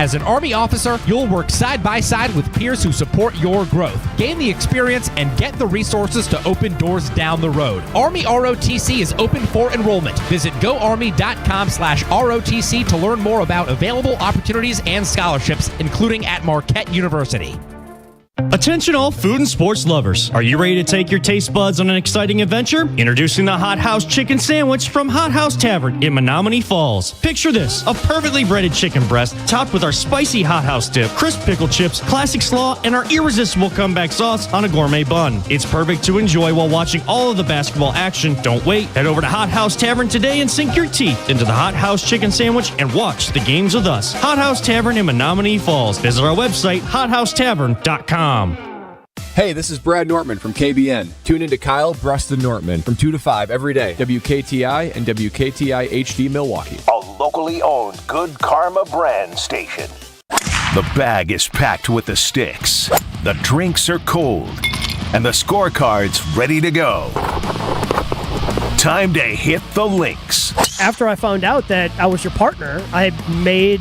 As an Army officer, you'll work side by side with peers who support your growth. Gain the experience and get the resources to open doors down the road. Army ROTC is open for enrollment. Visit goarmy.com/ROTC to learn more about available opportunities and scholarships, including at Marquette University. Attention all food and sports lovers. Are you ready to take your taste buds on an exciting adventure? Introducing the Hot House Chicken Sandwich from Hot House Tavern in Menominee Falls. Picture this, a perfectly breaded chicken breast topped with our spicy Hot House dip, crisp pickle chips, classic slaw, and our irresistible comeback sauce on a gourmet bun. It's perfect to enjoy while watching all of the basketball action. Don't wait. Head over to Hot House Tavern today and sink your teeth into the Hot House Chicken Sandwich and watch the games with us. Hot House Tavern in Menominee Falls. Visit our website, hothouse.tavern.com. Hey, this is Brad Nortman from KBN. Tune into Kyle, Breast, and Nortman from 2 to 5 every day. WKTI and WKTI HD Milwaukee. A locally owned Good Karma brand station. The bag is packed with the sticks. The drinks are cold. And the scorecard's ready to go. Time to hit the links. After I found out that I was your partner, I made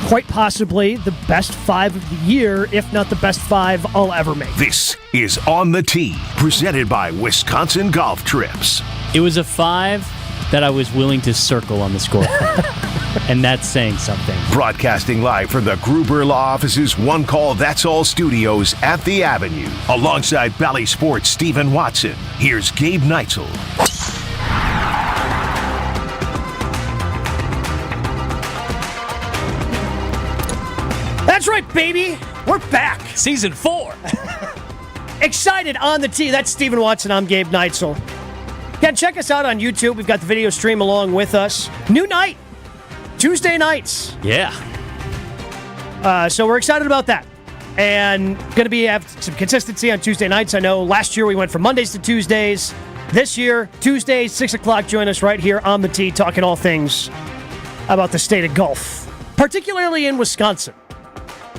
quite possibly the best 5 of the year, if not the best 5 I'll ever make. This is On the Tee, presented by Wisconsin Golf Trips. It was a 5 that I was willing to circle on the scorecard. And that's saying something. Broadcasting live from the Gruber Law Office's One Call That's All studios at the Avenue. Alongside Bally Sports' Stephen Watson, here's Gabe Neitzel. That's right, baby. We're back. Season 4. Excited on the tee. That's Stephen Watson. I'm Gabe Neitzel. Yeah, check us out on YouTube. We've got the video stream along with us. New night. Tuesday nights. Yeah. So we're excited about that. And going to have some consistency on Tuesday nights. I know last year we went from Mondays to Tuesdays. This year, Tuesdays, 6 o'clock, join us right here on the tee, talking all things about the state of golf, particularly in Wisconsin.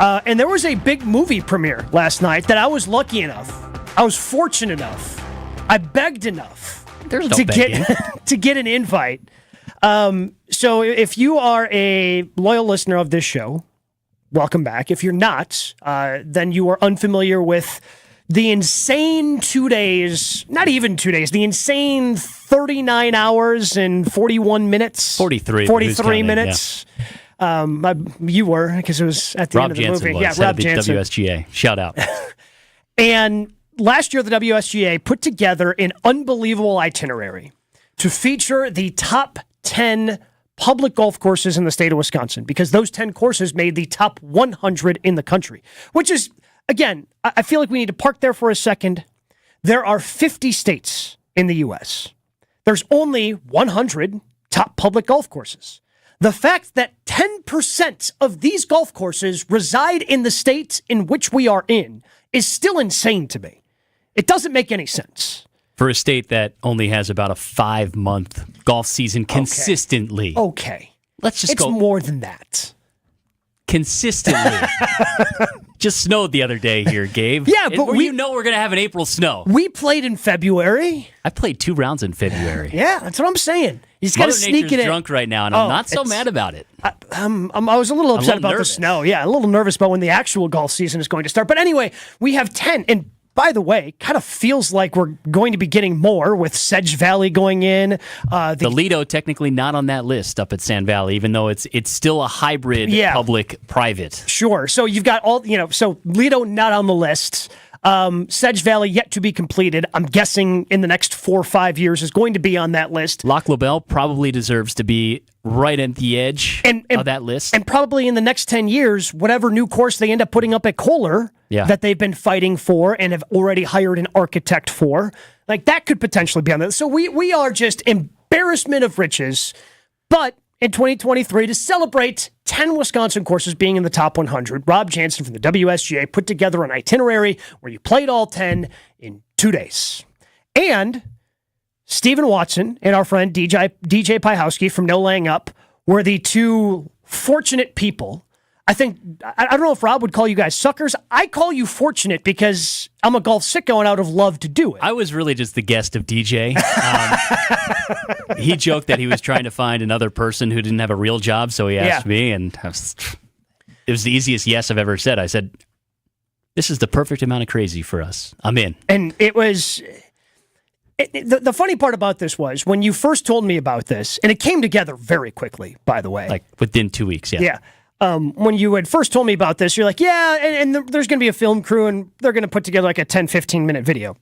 And there was a big movie premiere last night that I was lucky enough, I was fortunate enough, I begged enough to get an invite. So if you are a loyal listener of this show, welcome back. If you're not, then you are unfamiliar with the insane 2 days, not even 2 days, the insane 39 hours and 41 minutes. 43 minutes. Yeah. You were, because it was at the end of the movie. Yeah, Rob Jansen. WSGA. Shout out. And last year, the WSGA put together an unbelievable itinerary to feature the top 10 public golf courses in the state of Wisconsin, because those 10 courses made the top 100 in the country, which is, again, I feel like we need to park there for a second. There are 50 states in the U.S. There's only 100 top public golf courses. The fact that 10% of these golf courses reside in the states in which we are in is still insane to me. It doesn't make any sense. For a state that only has about a 5-month golf season consistently. Okay. Let's just go. It's more than that. Consistently. Just snowed the other day here, Gabe. Yeah, but we're going to have an April snow. We played in February. I played 2 rounds in February. Yeah, that's what I'm saying. You just got to sneak it in. Drunk right now, and I'm not so mad about it. I was a little upset about the snow. Yeah, a little nervous about when the actual golf season is going to start. But anyway, we have 10. And by the way, kind of feels like we're going to be getting more with Sedge Valley going in. The Lido technically not on that list up at Sand Valley, even though it's still a hybrid public-private. Sure. So you've got so Lido not on the list. Sedge Valley yet to be completed. I'm guessing in the next 4 or 5 years is going to be on that list. Lac La Belle probably deserves to be right at the edge of that list. And probably in the next 10 years, whatever new course they end up putting up at Kohler that they've been fighting for and have already hired an architect for, like that could potentially be on that. So we are just embarrassment of riches. But in 2023, to celebrate 10 Wisconsin courses being in the top 100, Rob Jansen from the WSGA put together an itinerary where you played all 10 in 2 days. And Stephen Watson and our friend DJ Pyhowski from No Laying Up were the 2 fortunate people. I don't know if Rob would call you guys suckers. I call you fortunate because I'm a golf sicko and out of love to do it. I was really just the guest of DJ. He joked that he was trying to find another person who didn't have a real job, so he asked me, and was the easiest yes I've ever said. I said, this is the perfect amount of crazy for us. I'm in. And it was... The funny part about this was when you first told me about this, and it came together very quickly, by the way. Like within 2 weeks, yeah. Yeah. When you had first told me about this, you're like, yeah, and there's going to be a film crew, and they're going to put together like a 10, 15-minute video.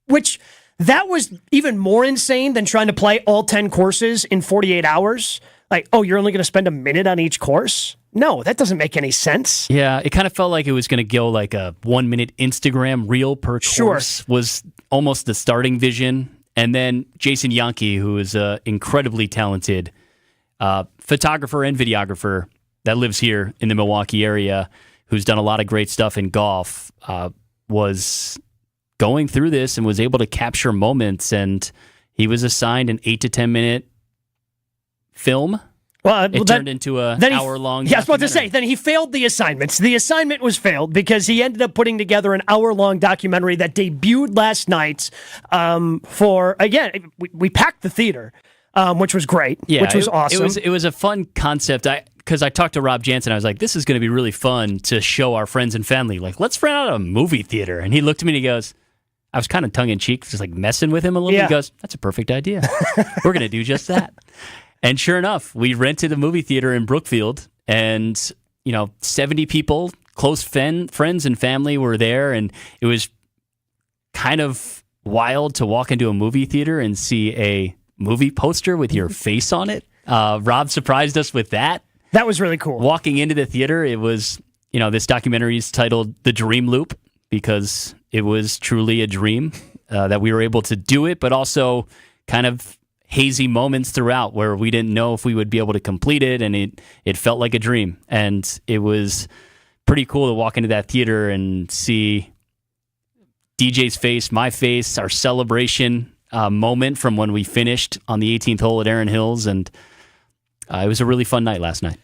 Which, that was even more insane than trying to play all 10 courses in 48 hours. Like, oh, you're only going to spend a minute on each course? No, that doesn't make any sense. Yeah, it kind of felt like it was going to go like a 1-minute Instagram reel per course was almost the starting vision. And then Jason Yankee, who is an incredibly talented photographer and videographer that lives here in the Milwaukee area, who's done a lot of great stuff in golf, was going through this and was able to capture moments. And he was assigned an 8 to 10 minute film. Well, it turned into an hour-long documentary. Yeah, I was about to say, then he failed the assignments. The assignment was failed because he ended up putting together an hour-long documentary that debuted last night we packed the theater, which was great, which was awesome. It was a fun concept. Because I talked to Rob Jansen, I was like, this is going to be really fun to show our friends and family. Like, let's rent out a movie theater. And he looked at me and he goes, I was kind of tongue-in-cheek, just like messing with him a little bit. He goes, that's a perfect idea. We're going to do just that. And sure enough, we rented a movie theater in Brookfield, and 70 people, close friends and family were there, and it was kind of wild to walk into a movie theater and see a movie poster with your face on it. Rob surprised us with that. That was really cool. Walking into the theater, it was, this documentary is titled The Dream Loop because it was truly a dream that we were able to do it, but also kind of hazy moments throughout where we didn't know if we would be able to complete it, and it felt like a dream. And it was pretty cool to walk into that theater and see DJ's face, my face, our celebration moment from when we finished on the 18th hole at Erin Hills, and it was a really fun night last night.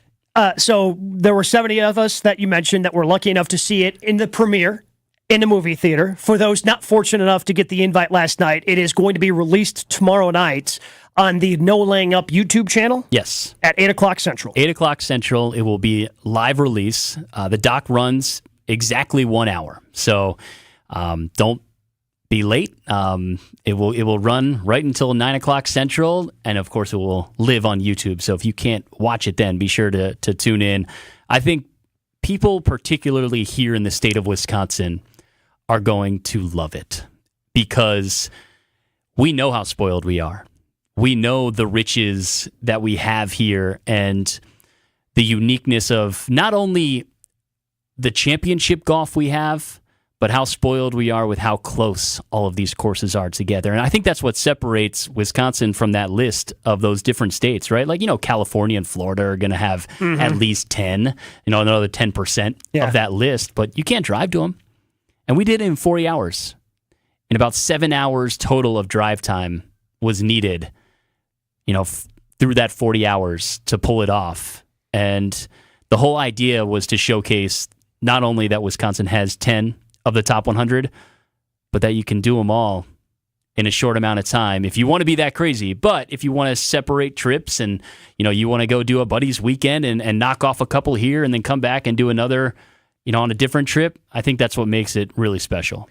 So there were 70 of us that you mentioned that were lucky enough to see it in the premiere in the movie theater. For those not fortunate enough to get the invite last night, it is going to be released tomorrow night on the No Laying Up YouTube channel. Yes. At 8 o'clock Central. 8 o'clock Central. It will be live release. The doc runs exactly 1 hour. So don't be late. It will run right until 9 o'clock Central. And of course, it will live on YouTube. So if you can't watch it then, be sure to tune in. I think people, particularly here in the state of Wisconsin, are going to love it because we know how spoiled we are. We know the riches that we have here and the uniqueness of not only the championship golf we have, but how spoiled we are with how close all of these courses are together. And I think that's what separates Wisconsin from that list of those different states, right? Like, California and Florida are going to have at least 10, another 10% of that list, but you can't drive to them. And we did it in 40 hours. And about 7 hours total of drive time was needed, through that 40 hours to pull it off. And the whole idea was to showcase not only that Wisconsin has 10 of the top 100, but that you can do them all in a short amount of time if you want to be that crazy. But if you want to separate trips and, you want to go do a buddy's weekend and knock off a couple here and then come back and do another, on a different trip, I think that's what makes it really special.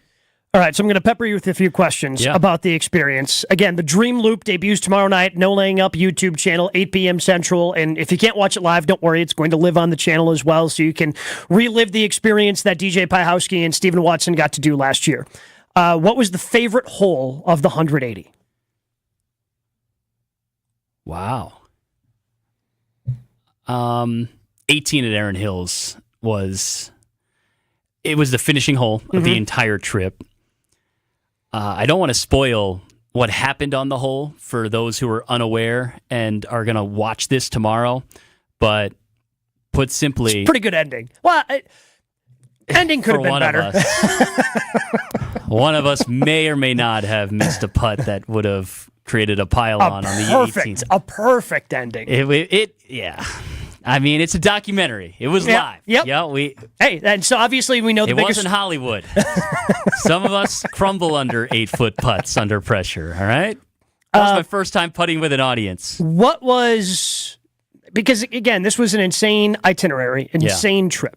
All right, so I'm going to pepper you with a few questions about the experience. Again, The Dream Loop debuts tomorrow night, No Laying Up YouTube channel, 8 p.m. Central. And if you can't watch it live, don't worry, it's going to live on the channel as well, so you can relive the experience that DJ Piehowski and Stephen Watson got to do last year. What was the favorite hole of the 180? Wow. 18 at Erin Hills was the finishing hole of the entire trip. I don't want to spoil what happened on the hole for those who are unaware and are going to watch this tomorrow, but put simply... It's a pretty good ending. Well, ending could have been better. One of us may or may not have missed a putt that would have created a pile-on on the 18th. A perfect ending. Yeah. I mean, it's a documentary. It was live. Yep. Yeah, and so obviously we know the biggest... It wasn't Hollywood. Some of us crumble under 8-foot putts under pressure, all right? That was my first time putting with an audience. What was... because, again, this was an insane itinerary, insane trip.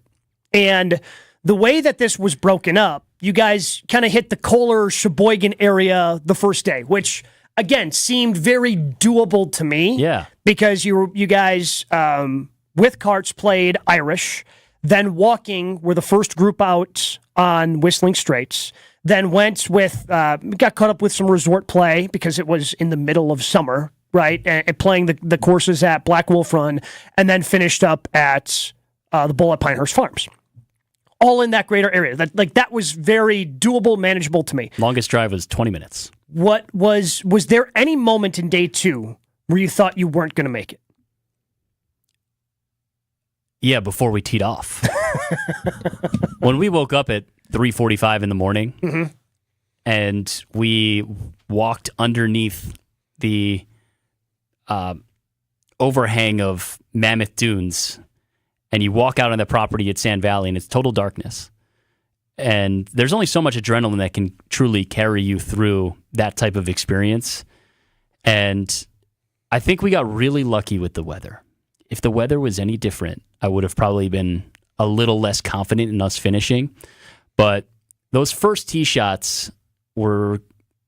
And the way that this was broken up, you guys kind of hit the Kohler, Sheboygan area the first day, which, again, seemed very doable to me. Yeah. Because you guys, with carts, played Irish, then walking were the first group out on Whistling Straits, then went with, got caught up with some resort play because it was in the middle of summer, right? And playing the courses at Black Wolf Run, and then finished up at the Bull at Pinehurst Farms. All in that greater area. That was very doable, manageable to me. Longest drive was 20 minutes. Was there any moment in day 2 where you thought you weren't going to make it? Yeah, before we teed off. When we woke up at 3:45 in the morning, and we walked underneath the overhang of Mammoth Dunes, and you walk out on the property at Sand Valley, and it's total darkness. And there's only so much adrenaline that can truly carry you through that type of experience. And I think we got really lucky with the weather. If the weather was any different, I would have probably been a little less confident in us finishing. But those first tee shots were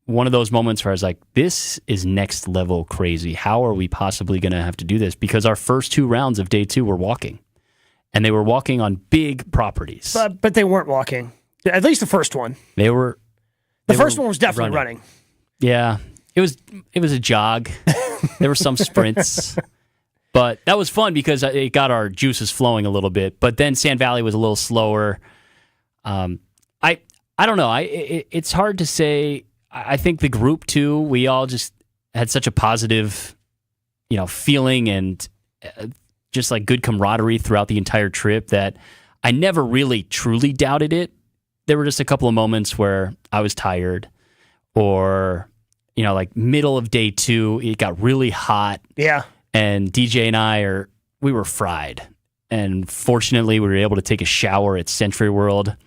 one of those moments where I was like, this is next level crazy. How are we possibly going to have to do this? Because our first 2 rounds of day 2 were walking. And they were walking on big properties. But they weren't walking. At least the first one. They were. The first one was definitely running. Yeah. It was a jog. There were some sprints. But that was fun because it got our juices flowing a little bit. But then Sand Valley was a little slower. I don't know. It's hard to say. I think the group too, we all just had such a positive, feeling and just like good camaraderie throughout the entire trip that I never really truly doubted it. There were just a couple of moments where I was tired, or like middle of day 2, it got really hot. Yeah. And DJ and we were fried. And fortunately, we were able to take a shower at Century World.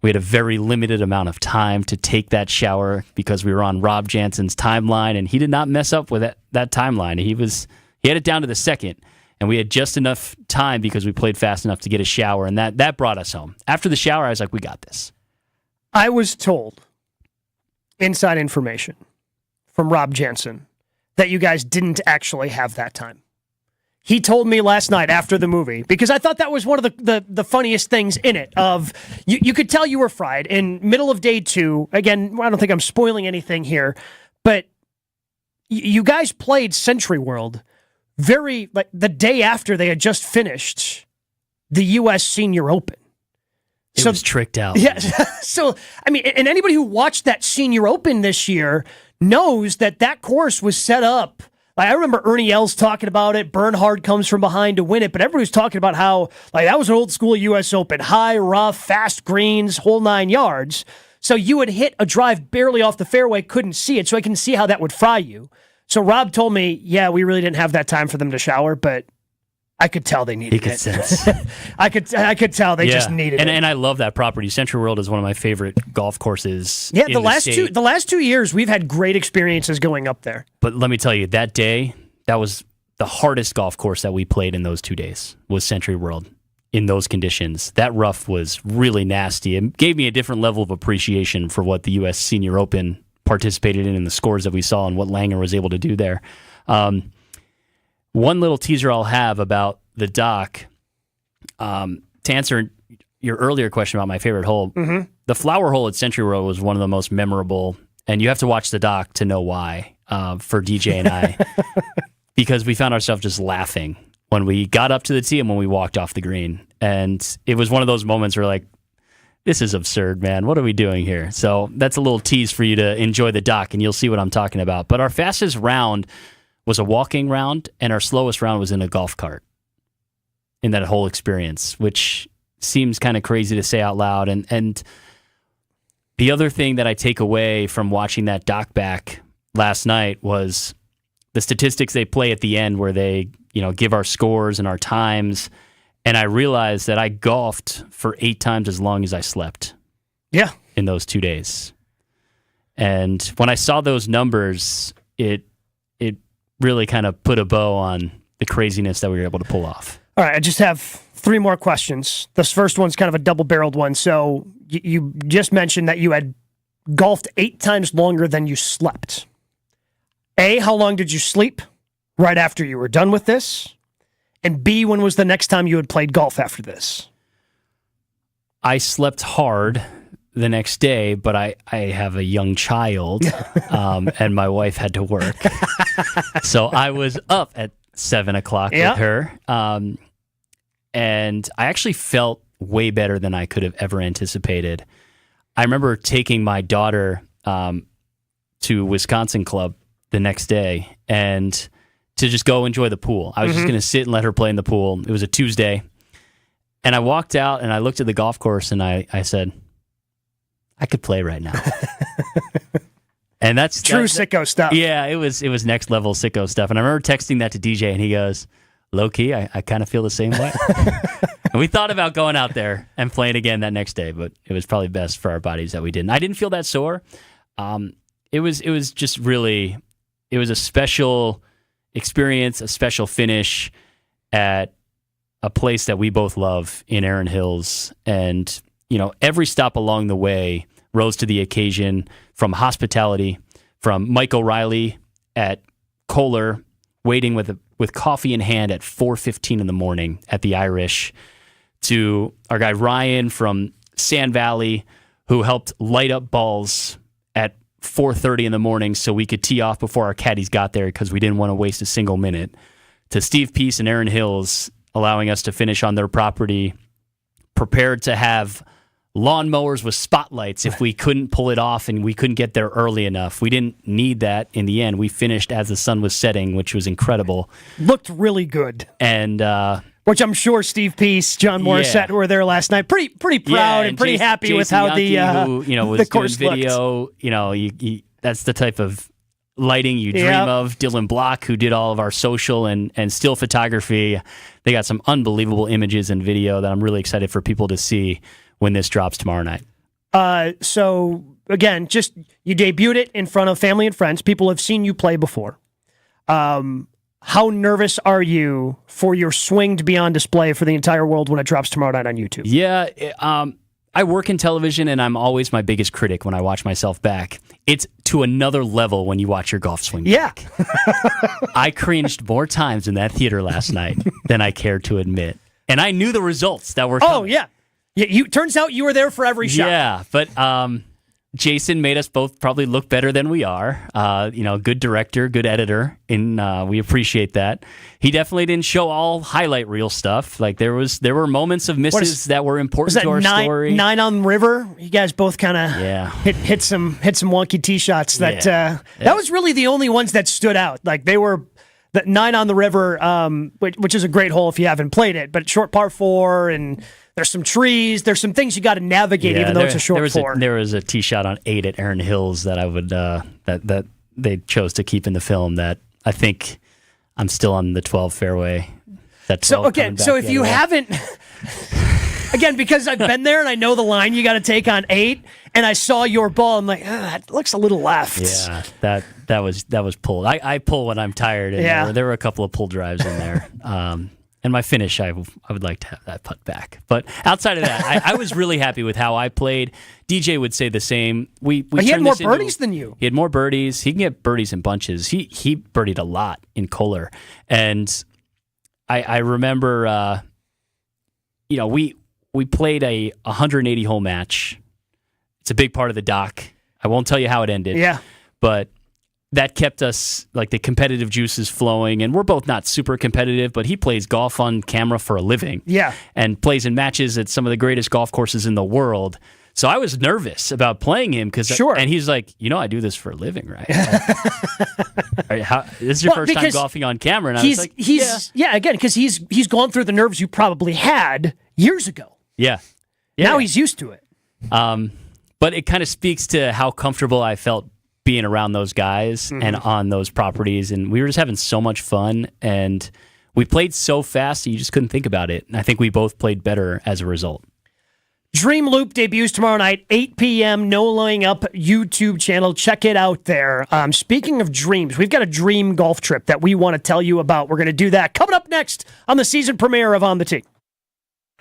We had a very limited amount of time to take that shower because we were on Rob Jansen's timeline, and he did not mess up with that timeline. He had it down to the second, and we had just enough time because we played fast enough to get a shower, and that brought us home. After the shower, I was like, we got this. I was told, inside information from Rob Jansen, that you guys didn't actually have that time. He told me last night after the movie, because I thought that was one of the funniest things in it, of you could tell you were fried in middle of day 2. Again, I don't think I'm spoiling anything here, but you guys played Century World the day after they had just finished the U.S. Senior Open. It was tricked out. Yeah. So, I mean, and anybody who watched that Senior Open this year knows that course was set up. Like, I remember Ernie Els talking about it. Bernhard comes from behind to win it, but everybody was talking about how that was an old school U.S. Open, high, rough, fast greens, whole 9 yards. So you would hit a drive barely off the fairway, couldn't see it, so I can see how that would fry you. So Rob told me, yeah, we really didn't have that time for them to shower, but I could tell they needed it. He could sense. I could tell they just needed it. And I love that property. Century World is one of my favorite golf courses. Yeah, the last 2 years we've had great experiences going up there. But let me tell you, that day, that was the hardest golf course that we played in those 2 days, was Century World in those conditions. That rough was really nasty. It gave me a different level of appreciation for what the U.S. Senior Open participated in and the scores that we saw and what Langer was able to do there. One little teaser I'll have about the dock, to answer your earlier question about my favorite hole, the flower hole at Century World was one of the most memorable, and you have to watch the dock to know why, for DJ and I, because we found ourselves just laughing when we got up to the tee and when we walked off the green. And it was one of those moments where, like, this is absurd, man. What are we doing here? So that's a little tease for you to enjoy the dock, and you'll see what I'm talking about. But our fastest round was a walking round, and our slowest round was in a golf cart in that whole experience, which seems kind of crazy to say out loud. And the other thing that I take away from watching that dock back last night was the statistics they play at the end, where they, give our scores and our times. And I realized that I golfed for 8 times as long as I slept. Yeah. In those 2 days. And when I saw those numbers, it really kind of put a bow on the craziness that we were able to pull off. All right, I just have 3 more questions. This first one's kind of a double-barreled one. So you just mentioned that you had golfed 8 times longer than you slept. A, how long did you sleep right after you were done with this? And B, when was the next time you had played golf after this? I slept hard the next day, but I have a young child, and my wife had to work. So I was up at 7 o'clock with her. And I actually felt way better than I could have ever anticipated. I remember taking my daughter to Wisconsin Club the next day and to just go enjoy the pool. I was just going to sit and let her play in the pool. It was a Tuesday. And I walked out and I looked at the golf course and I said, I could play right now. And that's true sicko stuff. Yeah, it was next level sicko stuff. And I remember texting that to DJ and he goes, low key, I kind of feel the same way. And we thought about going out there and playing again that next day, but it was probably best for our bodies that we didn't. I didn't feel that sore. It was just really, it was a special experience, a special finish at a place that we both love in Erin Hills. And, you know, every stop along the way rose to the occasion, from hospitality, from Mike O'Reilly at Kohler, waiting with coffee in hand at 4:15 in the morning at the Irish, to our guy Ryan from Sand Valley, who helped light up balls at 4:30 in the morning so we could tee off before our caddies got there because we didn't want to waste a single minute, to Steve Peace and Erin Hills, allowing us to finish on their property, prepared to have lawnmowers with spotlights if we couldn't pull it off and we couldn't get there early enough. We didn't need that in the end. We finished as the sun was setting, which was incredible. Looked really good. And which I'm sure Steve Peace, John Morissette were there last night. Pretty proud and pretty Jason, happy with Jason how Yankee, who, was the doing course video. looked. You know, that's the type of lighting you dream of. Dylan Block, who did all of our social and still photography. They got some unbelievable images and video that I'm really excited for people to see when this drops tomorrow night. So, again, just you debuted it in front of family and friends. People have seen you play before. How nervous are you for your swing to be on display for the entire world when it drops tomorrow night on YouTube? Yeah, I work in television, and I'm always my biggest critic when I watch myself back. It's to another level when you watch your golf swing back. I cringed more times in that theater last night than I care to admit. And I knew the results that were coming. Oh, yeah. Turns out you were there for every shot. Yeah, but Jason made us both probably look better than we are. Good director, good editor, and we appreciate that. He definitely didn't show all highlight reel stuff. Like there were moments of misses that were important to our story. 9 on the river. You guys both kind of hit some wonky tee shots. That was really the only ones that stood out. Like they were. The 9 on the river, which is a great hole if you haven't played it, but short par 4, and there's some trees, there's some things you got to navigate, even though it's a short 4. There was a tee shot on 8 at Erin Hills that I would that they chose to keep in the film. That I think I'm still on the 12 fairway. So if you haven't. Again, because I've been there and I know the line you got to take on 8, and I saw your ball, I'm like, that looks a little left. Yeah, that was pulled. I pull when I'm tired, and there were a couple of pull drives in there. And my finish, I would like to have that putt back. But outside of that, I was really happy with how I played. DJ would say the same. He had more birdies than you. He had more birdies. He can get birdies in bunches. He birdied a lot in Kohler, and I remember, we played a 180-hole match. It's a big part of the doc. I won't tell you how it ended. Yeah. But that kept us, like, the competitive juices flowing. And we're both not super competitive, but he plays golf on camera for a living. Yeah. And plays in matches at some of the greatest golf courses in the world. So I was nervous about playing him. And he's like, I do this for a living, right? This is your first time golfing on camera. And I was like, again, because he's gone through the nerves you probably had years ago. Yeah. Now he's used to it. But it kind of speaks to how comfortable I felt being around those guys and on those properties. And we were just having so much fun. And we played so fast that you just couldn't think about it. And I think we both played better as a result. Dream Loop debuts tomorrow night, 8 p.m., No Laying Up YouTube channel. Check it out there. Speaking of dreams, we've got a dream golf trip that we want to tell you about. We're going to do that coming up next on the season premiere of On the Tee.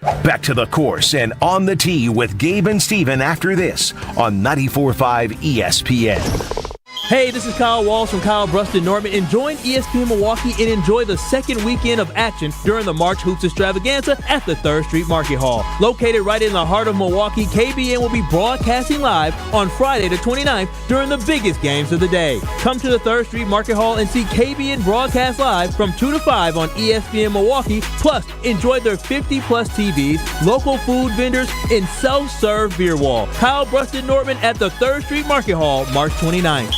Back to the course and On the Tee with Gabe and Steven after this on 94.5 ESPN. Hey, this is Kyle Walsh from Kyle Bruston Norman, and join ESPN Milwaukee and enjoy the second weekend of action during the March Hoops Extravaganza at the 3rd Street Market Hall. Located right in the heart of Milwaukee, KBN will be broadcasting live on Friday the 29th during the biggest games of the day. Come to the 3rd Street Market Hall and see KBN broadcast live from 2 to 5 on ESPN Milwaukee, plus enjoy their 50-plus TVs, local food vendors, and self-serve beer wall. Kyle Bruston Norman at the 3rd Street Market Hall, March 29th.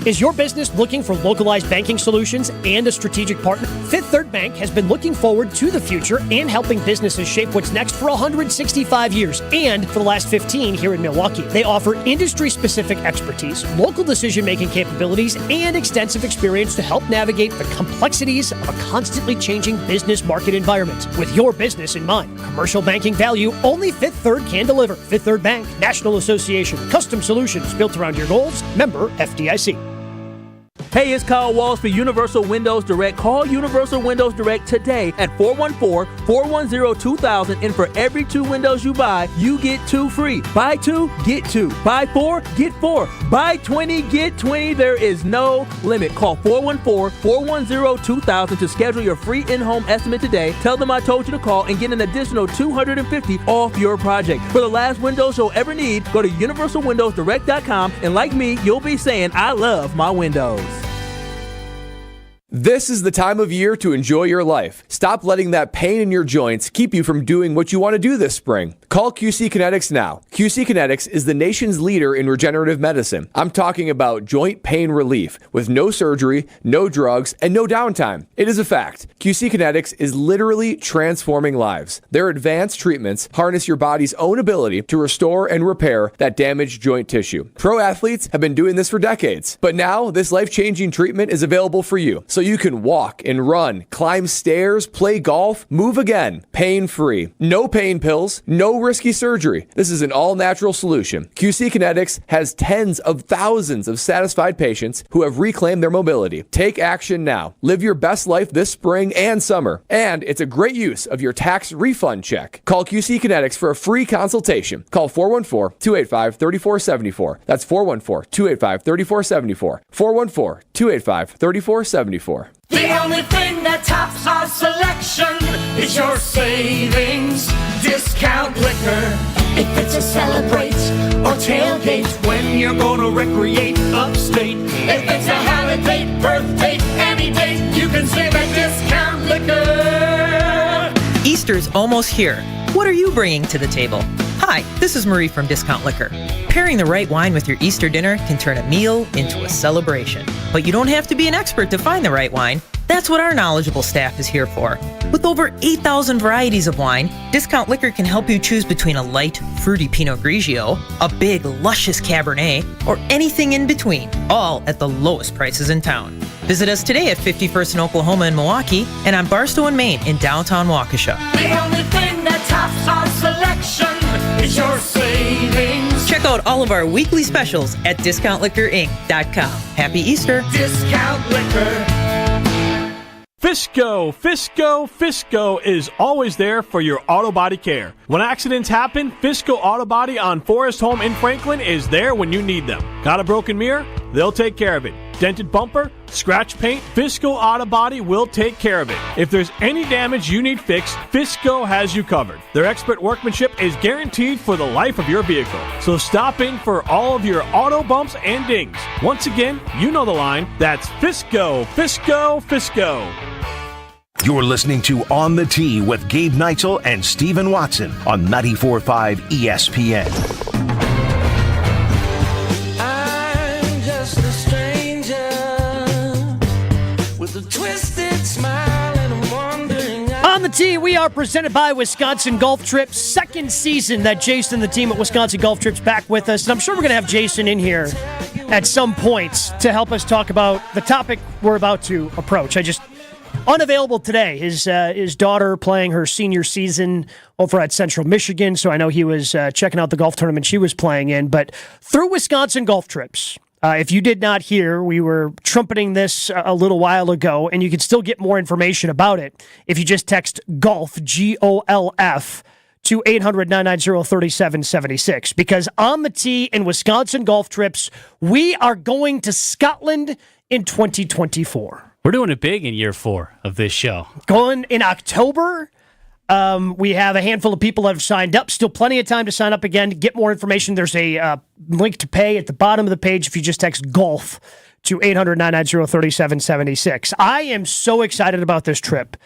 Is your business looking for localized banking solutions and a strategic partner? Fifth Third Bank has been looking forward to the future and helping businesses shape what's next for 165 years, and for the last 15 here in Milwaukee. They offer industry-specific expertise, local decision-making capabilities, and extensive experience to help navigate the complexities of a constantly changing business market environment. With your business in mind, commercial banking value only Fifth Third can deliver. Fifth Third Bank, National Association, custom solutions built around your goals, member FDIC. Hey, it's Kyle Walsh for Universal Windows Direct. Call Universal Windows Direct today at 414-410-2000, and for every 2 windows you buy, you get 2 free. Buy 2, get 2. Buy 4, get 4. Buy 20, get 20. There is no limit. Call 414-410-2000 to schedule your free in-home estimate today. Tell them I told you to call and get an additional $250 off your project. For the last windows you'll ever need, go to universalwindowsdirect.com, and like me, you'll be saying, I love my windows. This is the time of year to enjoy your life. Stop letting that pain in your joints keep you from doing what you want to do this spring. Call QC Kinetics now. QC Kinetics is the nation's leader in regenerative medicine. I'm talking about joint pain relief with no surgery, no drugs, and no downtime. It is a fact. QC Kinetics is literally transforming lives. Their advanced treatments harness your body's own ability to restore and repair that damaged joint tissue. Pro athletes have been doing this for decades, but now this life-changing treatment is available for you, so you can walk and run, climb stairs, play golf, move again, pain-free. No pain pills, no risky surgery. This is an all-natural solution. QC Kinetics has tens of thousands of satisfied patients who have reclaimed their mobility. Take action now. Live your best life this spring and summer. And it's a great use of your tax refund check. Call QC Kinetics for a free consultation. Call 414-285-3474. That's 414-285-3474. 414-285-3474. The only thing that tops our selection is your savings discount liquor. If it's a celebrate or tailgate, when you're gonna recreate upstate. If it's a holiday, birthday, any date, you can save at discount liquor. Easter's almost here. What are you bringing to the table? Hi, this is Marie from Discount Liquor. Pairing the right wine with your Easter dinner can turn a meal into a celebration. But you don't have to be an expert to find the right wine. That's what our knowledgeable staff is here for. With over 8,000 varieties of wine, Discount Liquor can help you choose between a light, fruity Pinot Grigio, a big, luscious Cabernet, or anything in between, all at the lowest prices in town. Visit us today at 51st in Oklahoma and Milwaukee, and on Barstow and Main in downtown Waukesha. The only thing that tops our selection is your savings. Check out all of our weekly specials at DiscountLiquorInc.com. Happy Easter! Discount Liquor. Fisco is always there for your auto body care. When accidents happen, Fisco Auto Body on Forest Home in Franklin is there when you need them. Got a broken mirror? They'll take care of it. Dented bumper? Scratch paint? Fisco Auto Body will take care of it. If there's any damage you need fixed, Fisco has you covered. Their expert workmanship is guaranteed for the life of your vehicle. So stop in for all of your auto bumps and dings. Once again, you know the line. That's Fisco. You're listening to On the Tee with Gabe Neitzel and Stephen Watson on 94.5 ESPN. I'm just a stranger with a twisted smile and I'm wondering. On the Tee, we are presented by Wisconsin Golf Trips. Second season that Jason, the team at Wisconsin Golf Trips, back with us. And I'm sure we're going to have Jason in here at some point to help us talk about the topic we're about to approach. unavailable today. His daughter playing her senior season over at Central Michigan, so I know he was checking out the golf tournament she was playing in. But through Wisconsin Golf Trips, if you did not hear, we were trumpeting this a little while ago, and you can still get more information about it if you just text GOLF, GOLF, to 800-990-3776. Because on the tee in Wisconsin Golf Trips, we are going to Scotland in 2024. We're doing it big in year 4 of this show. Going in October. We have a handful of people that have signed up. Still plenty of time to sign up again. To get more information, there's a link to pay at the bottom of the page if you just text GOLF to 800-990-3776. I am so excited about this trip.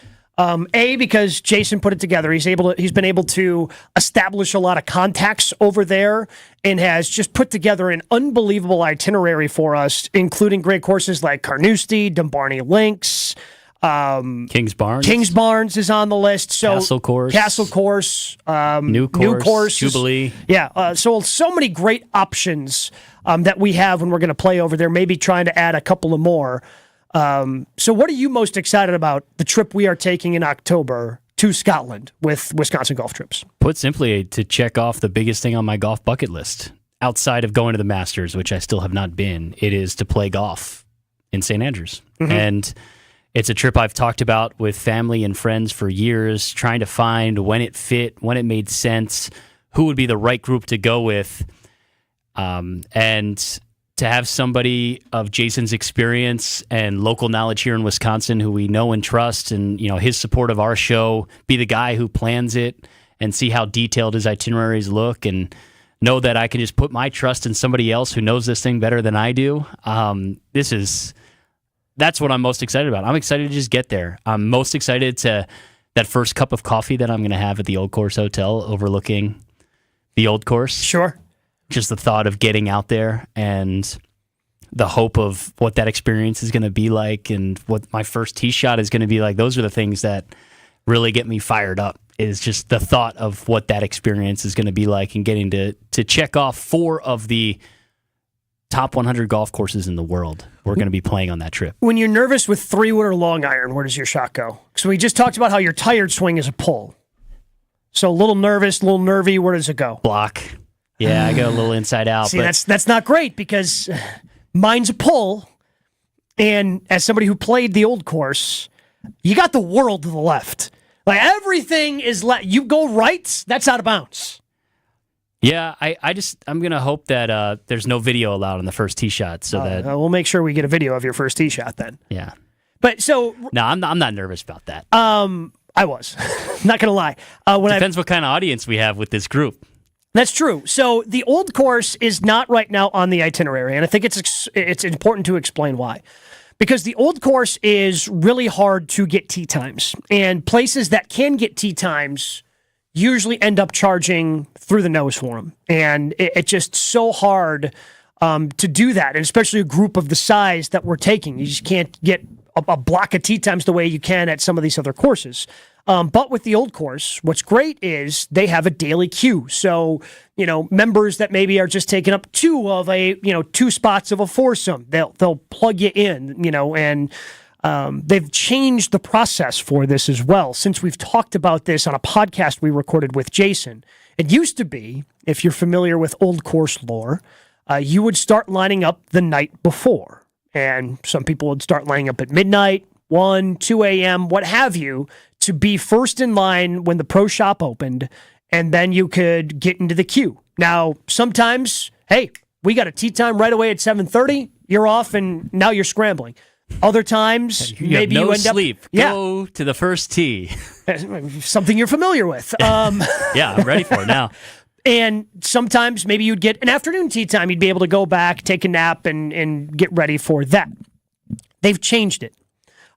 Because Jason put it together. He's been able to establish a lot of contacts over there and has just put together an unbelievable itinerary for us, including great courses like Carnoustie, Dumbarton Links, Kings Barnes. Kings Barnes is on the list. So Castle Course, New Course, Jubilee. So many great options that we have when we're going to play over there. Maybe trying to add a couple of more. So what are you most excited about the trip we are taking in October to Scotland with Wisconsin Golf Trips? Put simply, to check off the biggest thing on my golf bucket list, outside of going to the Masters, which I still have not been, it is to play golf in St. Andrews. Mm-hmm. And it's a trip I've talked about with family and friends for years, trying to find when it fit, when it made sense, who would be the right group to go with. And to have somebody of Jason's experience and local knowledge here in Wisconsin who we know and trust, and his support of our show, be the guy who plans it and see how detailed his itineraries look, and know that I can just put my trust in somebody else who knows this thing better than I do. That's what I'm most excited about. I'm excited to just get there. I'm most excited to that first cup of coffee that I'm going to have at the Old Course Hotel overlooking the Old Course. Sure. Just the thought of getting out there and the hope of what that experience is going to be like and what my first tee shot is going to be like. Those are the things that really get me fired up, is just the thought of what that experience is going to be like and getting to check off 4 of the top 100 golf courses in the world we're going to be playing on that trip. When you're nervous with 3-wood or long iron, where does your shot go? So we just talked about how your tired swing is a pull. So a little nervous, a little nervy, where does it go? Block. Yeah, I go a little inside out. See, that's not great, because mine's a pull, and as somebody who played the Old Course, you got the world to the left. Like, everything is left. You go right, that's out of bounds. Yeah, I'm going to hope that there's no video allowed on the first tee shot, so that we'll make sure we get a video of your first tee shot then. Yeah. But so no, I'm not nervous about that. I was. Not going to lie. Depends what kind of audience we have with this group. That's true. So the Old Course is not right now on the itinerary, and I think it's important to explain why. Because the Old Course is really hard to get tee times, and places that can get tee times usually end up charging through the nose for them, and it's just so hard to do that, and especially a group of the size that we're taking. You just can't get a block of tee times the way you can at some of these other courses. But with the Old Course, what's great is they have a daily queue. So, members that maybe are just taking up 2 spots of a foursome, they'll plug you in, and they've changed the process for this as well. Since we've talked about this on a podcast we recorded with Jason, it used to be, if you're familiar with Old Course lore, you would start lining up the night before. And some people would start lining up at midnight, 1, 2 a.m., what have you, to be first in line when the pro shop opened, and then you could get into the queue. Now, sometimes, hey, we got a tee time right away at 7:30, you're off, and now you're scrambling. Other times, maybe you end sleep. up... Go to the first tee. Something you're familiar with. Yeah, I'm ready for it now. And sometimes maybe you'd get an afternoon tee time. You'd be able to go back, take a nap, and get ready for that. They've changed it.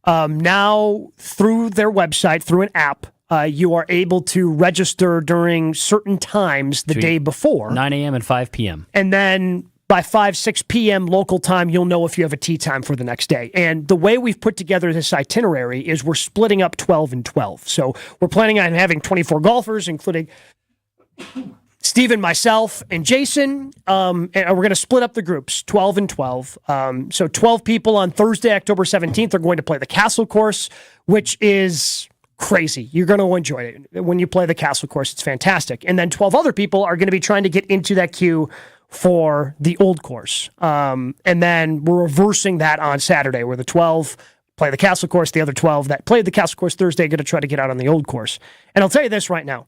Now, through their website, through an app, you are able to register during certain times the day before. 9 a.m. and 5 p.m. And then by 5, 6 p.m. local time, you'll know if you have a tee time for the next day. And the way we've put together this itinerary is we're splitting up 12 and 12. So we're planning on having 24 golfers, including Steven, myself, and Jason, and we're going to split up the groups, 12 and 12. So 12 people on Thursday, October 17th, are going to play the Castle Course, which is crazy. You're going to enjoy it. When you play the Castle Course, it's fantastic. And then 12 other people are going to be trying to get into that queue for the Old Course. And then we're reversing that on Saturday, where the 12 play the Castle Course, the other 12 that played the Castle Course Thursday are going to try to get out on the Old Course. And I'll tell you this right now.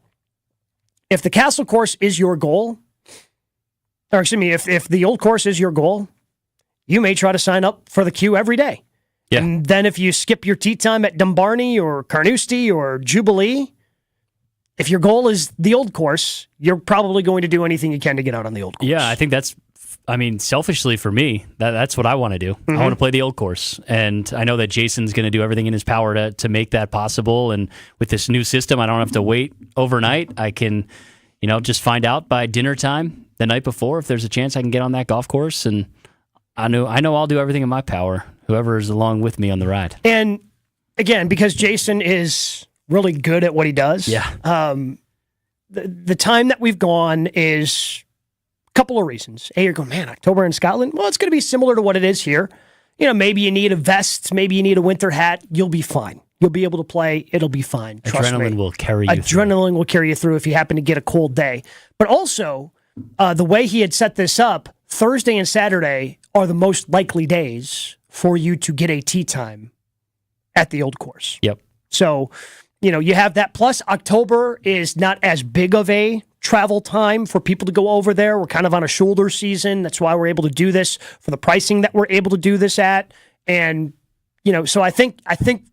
If the Castle Course is your goal, or excuse me, if the Old Course is your goal, you may try to sign up for the queue every day. Yeah. And then if you skip your tee time at Dumbarton or Carnoustie or Jubilee, if your goal is the Old Course, you're probably going to do anything you can to get out on the Old Course. Yeah, I think selfishly for me, that's what I want to do. I want to play the Old Course. And I know that Jason's going to do everything in his power to make that possible. And with this new system, I don't have to wait overnight. I can, just find out by dinner time the night before if there's a chance I can get on that golf course. And I know I'll do everything in my power, whoever is along with me on the ride. And again, because Jason is really good at what he does, the time that we've gone is couple of reasons. You're going, man, October in Scotland? Well, it's going to be similar to what it is here. Maybe you need a vest, maybe you need a winter hat. You'll be fine. You'll be able to play. It'll be fine. Trust me. Adrenaline will carry you Adrenaline will carry you through if you happen to get a cold day. But also, the way he had set this up, Thursday and Saturday are the most likely days for you to get a tee time at the Old Course. Yep. So, you have that. Plus, October is not as big of a travel time for people to go over there. We're kind of on a shoulder season. That's why we're able to do this for the pricing that we're able to do this at. And, so I think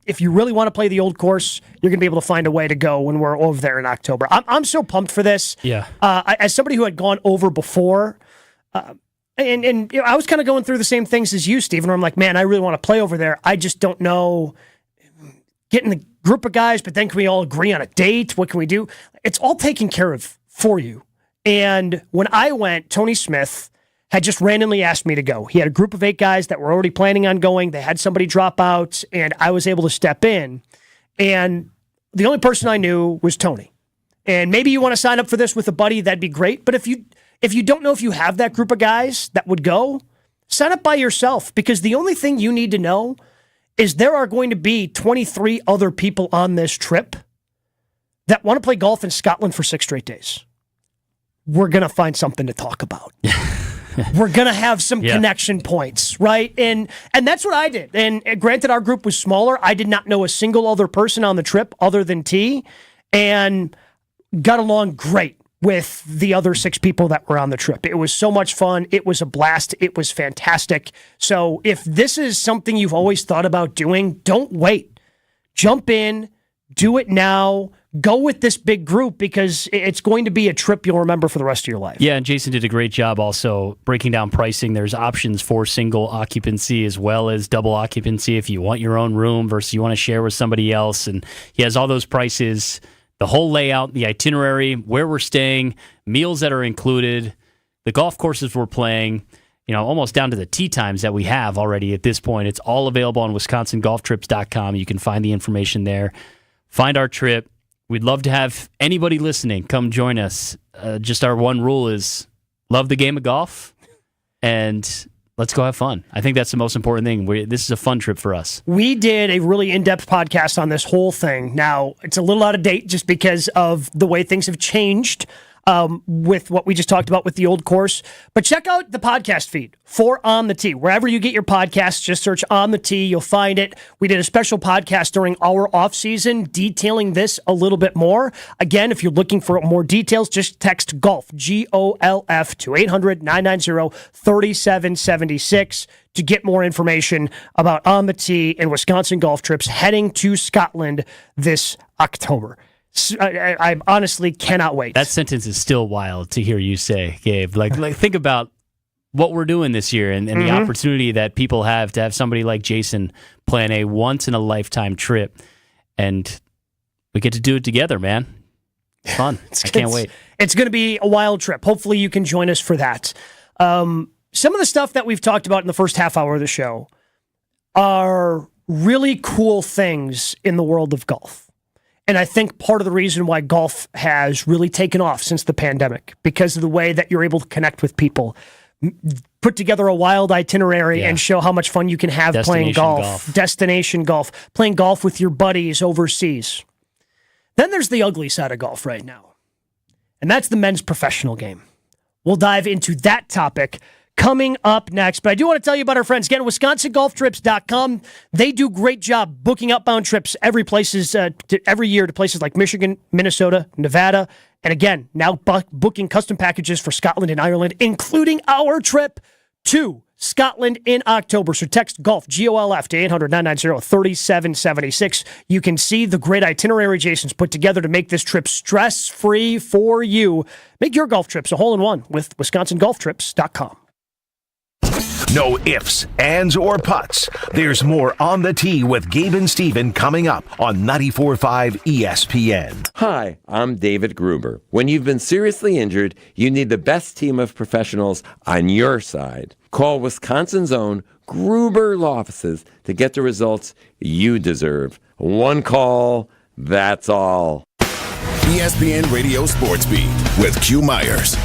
if you really want to play the Old Course, you're going to be able to find a way to go when we're over there in October. I'm so pumped for this. Yeah. As somebody who had gone over before, and I was kind of going through the same things as you, Stephen, where I'm like, man, I really want to play over there. I just don't know. Getting the group of guys, but then can we all agree on a date? What can we do? It's all taken care of for you. And when I went, Tony Smith had just randomly asked me to go. He had a group of 8 guys that were already planning on going. They had somebody drop out, and I was able to step in. And the only person I knew was Tony. And maybe you want to sign up for this with a buddy, that'd be great. But if you don't know if you have that group of guys that would go, sign up by yourself, because the only thing you need to know is there are going to be 23 other people on this trip that want to play golf in Scotland for 6 straight days. We're going to find something to talk about. We're going to have some connection points, right? And that's what I did. And granted, our group was smaller. I did not know a single other person on the trip other than T, and got along great with the other 6 people that were on the trip. It was so much fun. It was a blast. It was fantastic. So if this is something you've always thought about doing, don't wait. Jump in, do it now, go with this big group, because it's going to be a trip you'll remember for the rest of your life. Yeah, and Jason did a great job also breaking down pricing. There's options for single occupancy as well as double occupancy if you want your own room versus you want to share with somebody else. And he has all those prices, the whole layout, the itinerary, where we're staying, meals that are included, the golf courses we're playing, almost down to the tee times that we have already at this point. It's all available on WisconsinGolfTrips.com. You can find the information there. Find our trip. We'd love to have anybody listening come join us. Just our one rule is love the game of golf and let's go have fun. I think that's the most important thing. This is a fun trip for us. We did a really in-depth podcast on this whole thing. Now, it's a little out of date just because of the way things have changed with what we just talked about with the Old Course. But check out the podcast feed for On the Tee. Wherever you get your podcasts, just search On the Tee. You'll find it. We did a special podcast during our off-season detailing this a little bit more. Again, if you're looking for more details, just text GOLF, GOLF, to 800-990-3776 to get more information about On the Tee and Wisconsin golf trips heading to Scotland this October. I honestly cannot wait. That sentence is still wild to hear you say, Gabe. Like think about what we're doing this year and the opportunity that people have to have somebody like Jason plan a once-in-a-lifetime trip. And we get to do it together, man. It's fun. I can't wait. It's going to be a wild trip. Hopefully you can join us for that. Some of the stuff that we've talked about in the first half hour of the show are really cool things in the world of golf. And I think part of the reason why golf has really taken off since the pandemic, because of the way that you're able to connect with people, put together a wild itinerary and show how much fun you can have playing golf. Destination golf, playing golf with your buddies overseas. Then there's the ugly side of golf right now, and that's the men's professional game. We'll dive into that topic coming up next. But I do want to tell you about our friends again, WisconsinGolfTrips.com. They do great job booking outbound trips every year to places like Michigan, Minnesota, Nevada, and again, now booking custom packages for Scotland and Ireland, including our trip to Scotland in October. So text GOLF, GOLF, to 800-990-3776. You can see the great itinerary Jason's put together to make this trip stress-free for you. Make your golf trips a hole-in-one with WisconsinGolfTrips.com. No ifs, ands, or puts. There's more On the Tee with Gabe and Steven coming up on 94.5 ESPN. Hi, I'm David Gruber. When you've been seriously injured, you need the best team of professionals on your side. Call Wisconsin's own Gruber Law Offices to get the results you deserve. One call, that's all. ESPN Radio Sports Beat with Q Myers.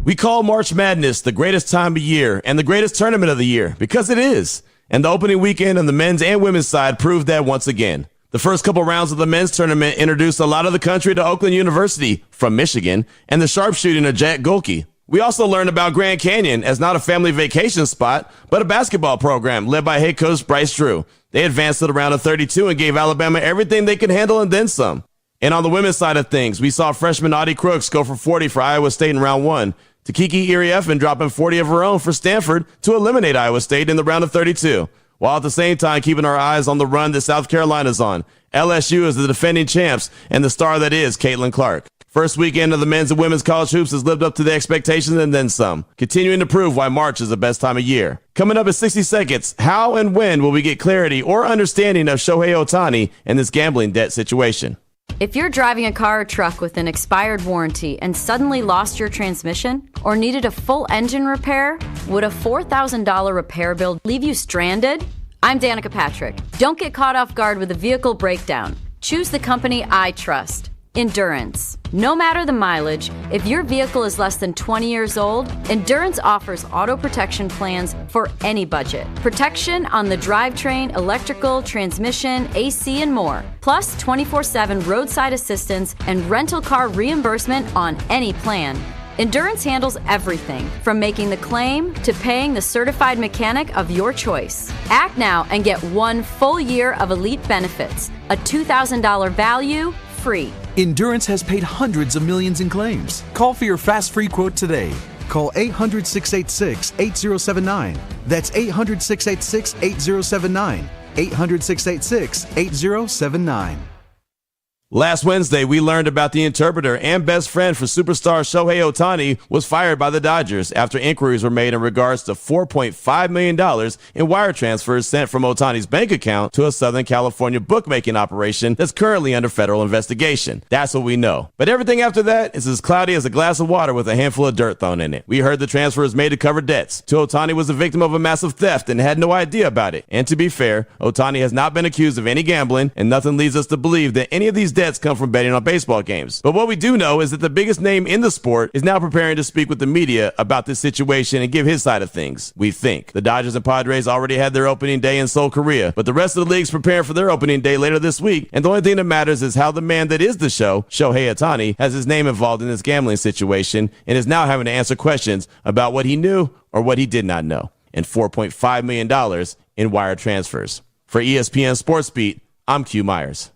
We call March Madness the greatest time of year and the greatest tournament of the year because it is. And the opening weekend on the men's and women's side proved that once again. The first couple rounds of the men's tournament introduced a lot of the country to Oakland University from Michigan and the sharpshooting of Jack Golke. We also learned about Grand Canyon as not a family vacation spot, but a basketball program led by head coach Bryce Drew. They advanced to the round of 32 and gave Alabama everything they could handle and then some. And on the women's side of things, we saw freshman Audie Crooks go for 40 for Iowa State in round 1. To Kiki Iriefan dropping 40 of her own for Stanford to eliminate Iowa State in the round of 32, while at the same time keeping our eyes on the run that South Carolina's on. LSU is the defending champs and the star that is Caitlin Clark. First weekend of the men's and women's college hoops has lived up to the expectations and then some, continuing to prove why March is the best time of year. Coming up at 60 seconds, how and when will we get clarity or understanding of Shohei Ohtani and this gambling debt situation? If you're driving a car or truck with an expired warranty and suddenly lost your transmission or needed a full engine repair, would a $4,000 repair bill leave you stranded? I'm Danica Patrick. Don't get caught off guard with a vehicle breakdown. Choose the company I trust. Endurance. No matter the mileage, if your vehicle is less than 20 years old, Endurance offers auto protection plans for any budget. Protection on the drivetrain, electrical, transmission, AC, and more. Plus 24/7 roadside assistance and rental car reimbursement on any plan. Endurance handles everything, from making the claim to paying the certified mechanic of your choice. Act now and get 1 full year of elite benefits, a $2,000 value, free. Endurance has paid hundreds of millions in claims. Call for your fast free quote today. Call 800-686-8079. That's 800-686-8079. 800-686-8079. Last Wednesday, we learned about the interpreter and best friend for superstar Shohei Ohtani was fired by the Dodgers after inquiries were made in regards to $4.5 million in wire transfers sent from Ohtani's bank account to a Southern California bookmaking operation that's currently under federal investigation. That's what we know. But everything after that is as cloudy as a glass of water with a handful of dirt thrown in it. We heard the transfer was made to cover debts. Ohtani was a victim of a massive theft and had no idea about it. And to be fair, Ohtani has not been accused of any gambling, and nothing leads us to believe that any of these debts come from betting on baseball games. But what we do know is that the biggest name in the sport is now preparing to speak with the media about this situation and give his side of things, we think. The Dodgers and Padres already had their opening day in Seoul, Korea, but the rest of the league's preparing for their opening day later this week, and the only thing that matters is how the man that is the show, Shohei Ohtani, has his name involved in this gambling situation and is now having to answer questions about what he knew or what he did not know, and $4.5 million in wire transfers. For ESPN Sports Beat, I'm Q Myers.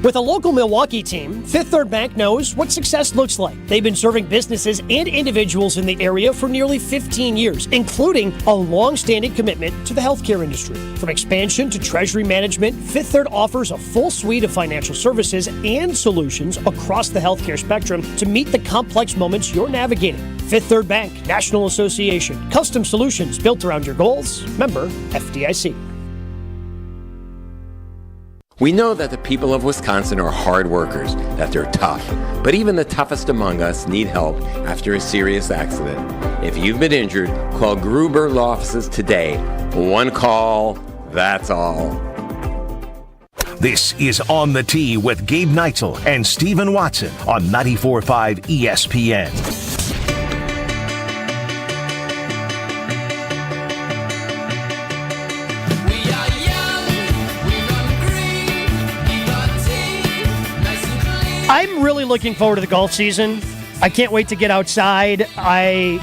With a local Milwaukee team, Fifth Third Bank knows what success looks like. They've been serving businesses and individuals in the area for nearly 15 years, including a long-standing commitment to the healthcare industry. From expansion to treasury management, Fifth Third offers a full suite of financial services and solutions across the healthcare spectrum to meet the complex moments you're navigating. Fifth Third Bank, National Association. Custom solutions built around your goals. Member FDIC. We know that the people of Wisconsin are hard workers, that they're tough, but even the toughest among us need help after a serious accident. If you've been injured, call Gruber Law Offices today. 1 call, that's all. This is On the Tee with Gabe Neitzel and Stephen Watson on 94.5 ESPN. I'm really looking forward to the golf season. I can't wait to get outside. I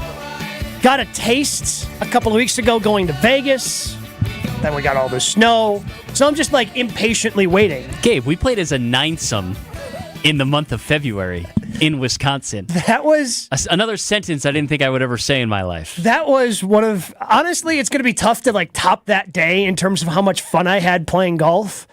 got a taste a couple of weeks ago going to Vegas. Then we got all the snow. So I'm just like impatiently waiting. Gabe, we played as a ninesome in the month of February in Wisconsin. That was another sentence I didn't think I would ever say in my life. That was one of, honestly, it's going to be tough to like top that day in terms of how much fun I had playing golf.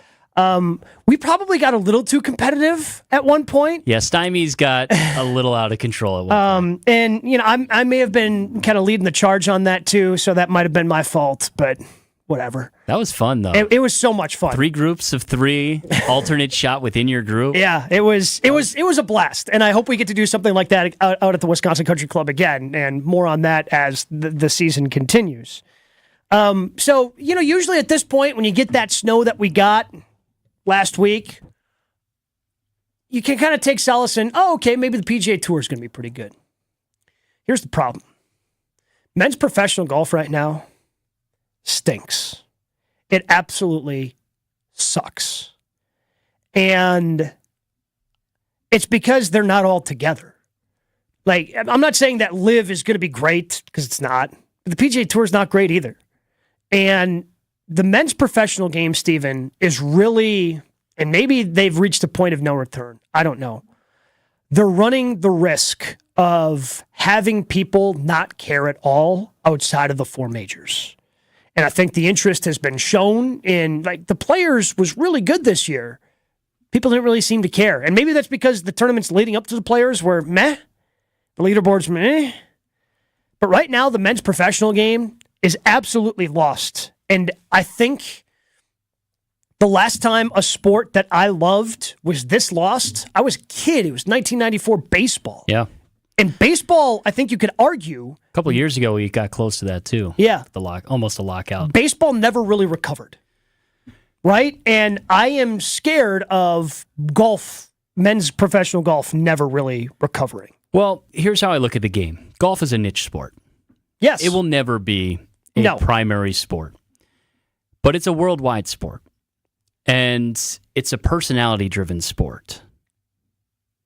We probably got a little too competitive at one point. Yeah, Stymies got a little out of control at one point. And, you know, I may have been kind of leading the charge on that too, so that might have been my fault, but whatever. That was fun, though. It was so much fun. 3 groups of 3, alternate shot within your group. Yeah, it was a blast, and I hope we get to do something like that out at the Wisconsin Country Club again, and more on that as the season continues. So, you know, usually at this point, when you get that snow that we got last week, you can kind of take solace in, okay, maybe the PGA Tour is going to be pretty good. Here's the problem. Men's professional golf right now stinks. It absolutely sucks. And it's because they're not all together. Like, I'm not saying that LIV is going to be great, because it's not. But the PGA Tour is not great either. And the men's professional game, Stephen, is really, and maybe they've reached a point of no return. I don't know. They're running the risk of having people not care at all outside of the 4 majors. And I think the interest has been shown in, like, the Players was really good this year. People didn't really seem to care. And maybe that's because the tournaments leading up to the Players were meh. The leaderboard's meh. But right now, the men's professional game is absolutely lost. And I think the last time a sport that I loved was this lost, I was a kid. It was 1994 baseball. Yeah. And baseball, I think you could argue. A couple of years ago, we got close to that, too. Yeah. Almost a lockout. Baseball never really recovered. Right? And I am scared of golf, men's professional golf, never really recovering. Well, here's how I look at the game. Golf is a niche sport. Yes. It will never be a primary sport. But it's a worldwide sport. And it's a personality-driven sport.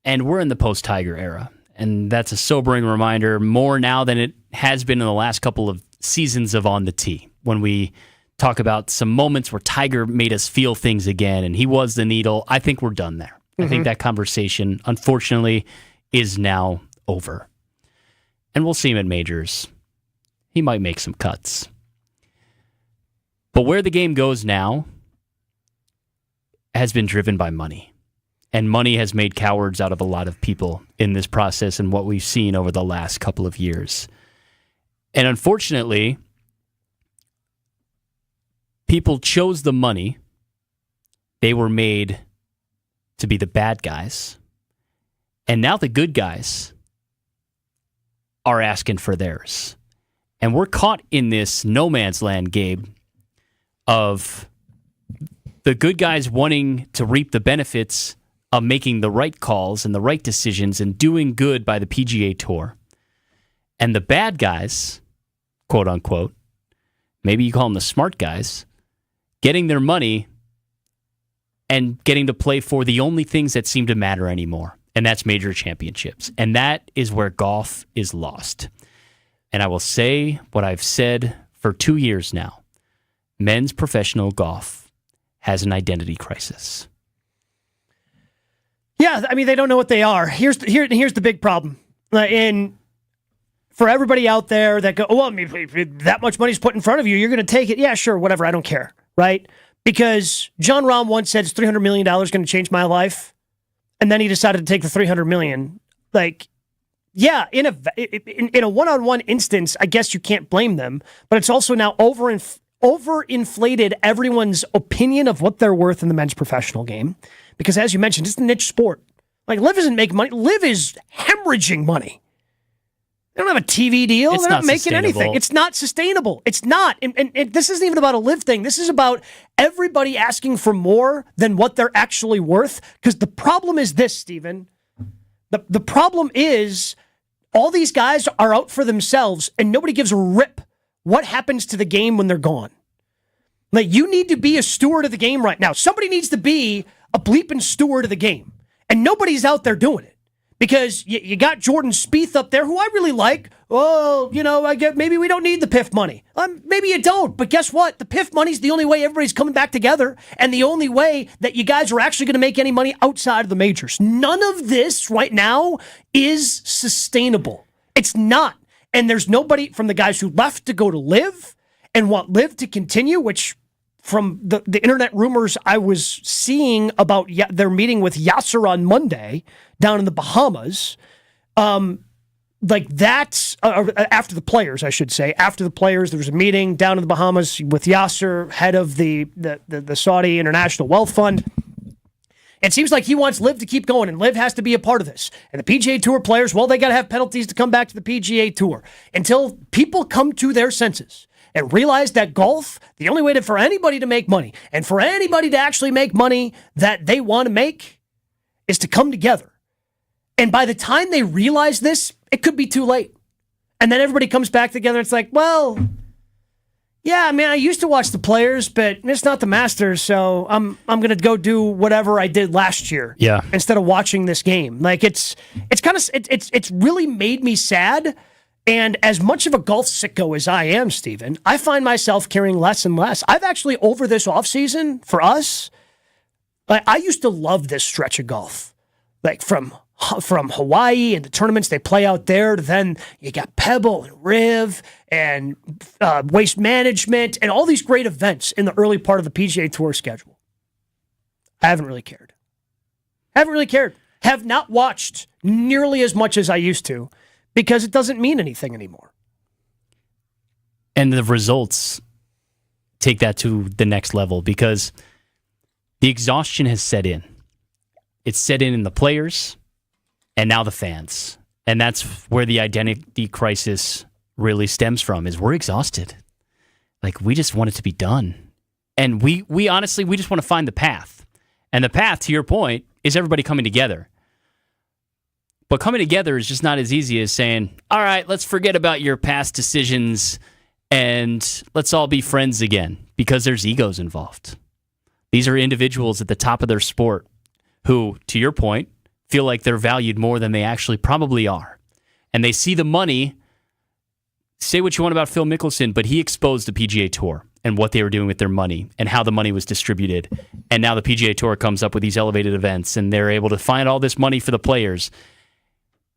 And we're in the post-Tiger era. And that's a sobering reminder, more now than it has been in the last couple of seasons of On the Tee, when we talk about some moments where Tiger made us feel things again, and he was the needle. I think we're done there. I think that conversation, unfortunately, is now over. And we'll see him at majors. He might make some cuts. But where the game goes now has been driven by money. And money has made cowards out of a lot of people in this process and what we've seen over the last couple of years. And unfortunately, people chose the money. They were made to be the bad guys. And now the good guys are asking for theirs. And we're caught in this no man's land, Gabe, of the good guys wanting to reap the benefits of making the right calls and the right decisions and doing good by the PGA Tour. And the bad guys, quote unquote, maybe you call them the smart guys, getting their money and getting to play for the only things that seem to matter anymore. And that's major championships. And that is where golf is lost. And I will say what I've said for 2 years now. Men's professional golf has an identity crisis. Yeah, I mean, they don't know what they are. Here's the big problem. And for everybody out there that go, well, I mean, that much money's put in front of you, you're going to take it. Yeah, sure, whatever, I don't care, right? Because John Rahm once said, is $300 million going to change my life? And then he decided to take the $300 million. Like, yeah, in a one-on-one instance, I guess you can't blame them, but it's also now overinflated everyone's opinion of what they're worth in the men's professional game. Because as you mentioned, it's a niche sport. Like, LIV isn't making money. LIV is hemorrhaging money. They don't have a TV deal. It's They're not not making anything. sustainable. It's not sustainable. It's not. And this isn't even about a live thing. This is about everybody asking for more than what they're actually worth. Because the problem is this, Steven. The problem is all these guys are out for themselves and nobody gives a rip what happens to the game when they're gone. Like, you need to be a steward of the game right now. Somebody needs to be a bleeping steward of the game. And nobody's out there doing it. Because you got Jordan Spieth up there, who I really like. Oh, I get maybe we don't need the PIF money. Maybe you don't. But guess what? The PIF money's the only way everybody's coming back together, and the only way that you guys are actually going to make any money outside of the majors. None of this right now is sustainable. It's not. And there's nobody from the guys who left to go to Live and want Live to continue, which from the internet rumors I was seeing about their meeting with Yasser on Monday down in the Bahamas, like that's after the players, I should say. After the players, there was a meeting down in the Bahamas with Yasser, head of the Saudi International Wealth Fund. It seems like he wants Liv to keep going, and Liv has to be a part of this. And the PGA Tour players, well, they got to have penalties to come back to the PGA Tour. Until people come to their senses and realize that golf, the only way for anybody to make money, and for anybody to actually make money that they want to make, is to come together. And by the time they realize this, it could be too late. And then everybody comes back together. It's like, well, yeah, I mean, I used to watch the players, but it's not the Masters, so I'm going to go do whatever I did last year. Yeah. Instead of watching this game. Like, it's really made me sad. And as much of a golf sicko as I am, Steven, I find myself caring less and less. I've actually, over this offseason, for us, I used to love this stretch of golf. Like, from Hawaii and the tournaments they play out there, to then you got Pebble and Riv and Waste Management and all these great events in the early part of the PGA Tour schedule. I haven't really cared. Have not watched nearly as much as I used to because it doesn't mean anything anymore. And the results take that to the next level because the exhaustion has set in. It's set in the players and now the fans. And that's where the identity crisis really stems from, is we're exhausted. Like, we just want it to be done. And we honestly, we just want to find the path. And the path, to your point, is everybody coming together. But coming together is just not as easy as saying, all right, let's forget about your past decisions and let's all be friends again, because there's egos involved. These are individuals at the top of their sport who, to your point, feel like they're valued more than they actually probably are. And they see the money. Say what you want about Phil Mickelson, but he exposed the PGA Tour and what they were doing with their money and how the money was distributed. And now the PGA Tour comes up with these elevated events and they're able to find all this money for the players.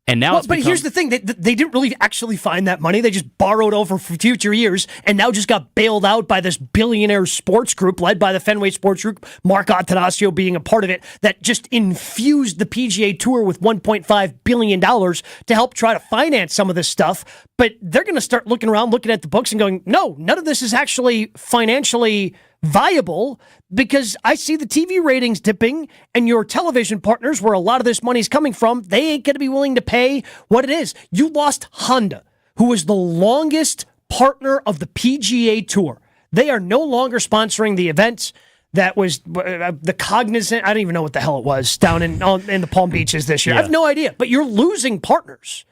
And now but here's the thing. They didn't really actually find that money. They just borrowed over for future years and now just got bailed out by this billionaire sports group led by the Fenway Sports Group, Mark Attanasio being a part of it, that just infused the PGA Tour with $1.5 billion to help try to finance some of this stuff. But they're going to start looking around, looking at the books and going, no, none of this is actually financially viable, because I see the TV ratings dipping and your television partners, where a lot of this money's coming from, they ain't going to be willing to pay what it is. You lost Honda, who was the longest partner of the PGA Tour. They are no longer sponsoring the event that was the Cognizant, I don't even know what the hell it was, down in the Palm Beaches this year. Yeah. I have no idea, but you're losing partners.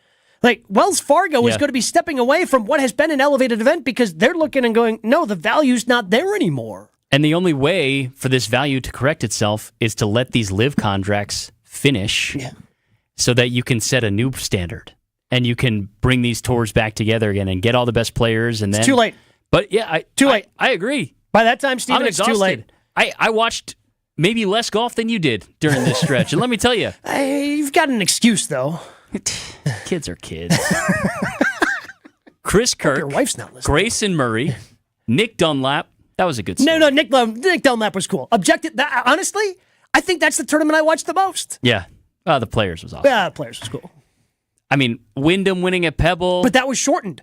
Like, Wells Fargo is going to be stepping away from what has been an elevated event because they're looking and going, no, the value's not there anymore. And the only way for this value to correct itself is to let these live contracts finish so that you can set a new standard and you can bring these tours back together again and get all the best players. And then it's too late. But yeah, too late. I agree. By that time, Steven, I'm it's too late. I watched maybe less golf than you did during this stretch. And let me tell you. You've got an excuse, though. Kids are kids. Chris Kirk, your wife's not listening. Grayson Murray, Nick Dunlap. That was a good story. No, Nick Dunlap was cool. Honestly, I think that's the tournament I watched the most. Yeah. The Players was awesome. Yeah, the Players was cool. I mean, Wyndham winning at Pebble. But that was shortened.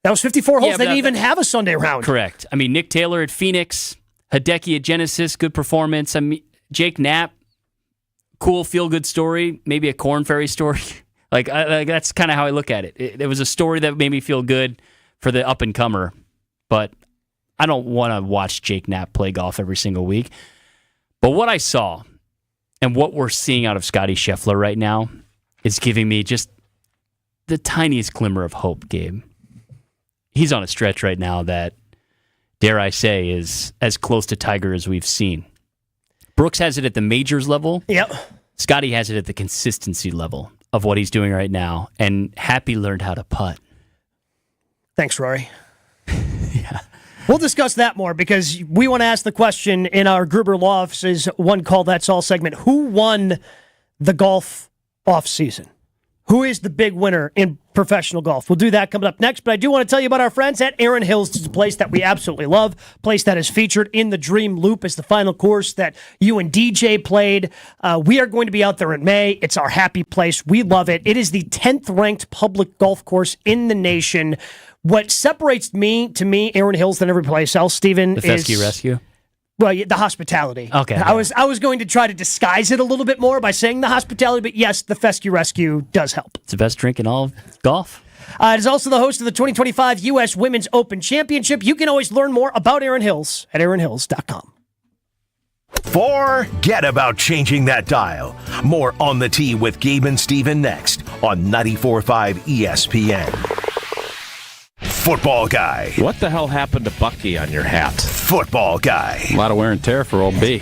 That was 54 holes. They didn't even have a Sunday round. Correct. I mean, Nick Taylor at Phoenix, Hideki at Genesis, good performance. I mean, Jake Knapp, cool feel-good story. Maybe a Korn Ferry story. Like that's kind of how I look at it. It was a story that made me feel good for the up-and-comer, but I don't want to watch Jake Knapp play golf every single week. But what I saw and what we're seeing out of Scotty Scheffler right now is giving me just the tiniest glimmer of hope, Gabe. He's on a stretch right now that, dare I say, is as close to Tiger as we've seen. Brooks has it at the majors level. Yep. Scotty has it at the consistency level of what he's doing right now, and Happy learned how to putt. Thanks, Rory. Yeah. We'll discuss that more because we want to ask the question in our Gruber Law Office's One Call That's All segment. Who won the golf offseason? Who is the big winner in professional golf? We'll do that coming up next, but I do want to tell you about our friends at Erin Hills. It's a place that we absolutely love, a place that is featured in the Dream Loop as the final course that you and DJ played. We are going to be out there in May. It's our happy place. We love it. It is the 10th ranked public golf course in the nation. What separates Erin Hills, than every place else, Stephen, the Fescue Rescue? Well, the hospitality. Okay. I was going to try to disguise it a little bit more by saying the hospitality, but yes, the Fescue Rescue does help. It's the best drink in all of golf. It is also the host of the 2025 U.S. Women's Open Championship. You can always learn more about Erin Hills at erinhills.com. Forget about changing that dial. More On the Tee with Gabe and Steven next on 94.5 ESPN. Football Guy. What the hell happened to Bucky on your hat? Football Guy. A lot of wear and tear for old B.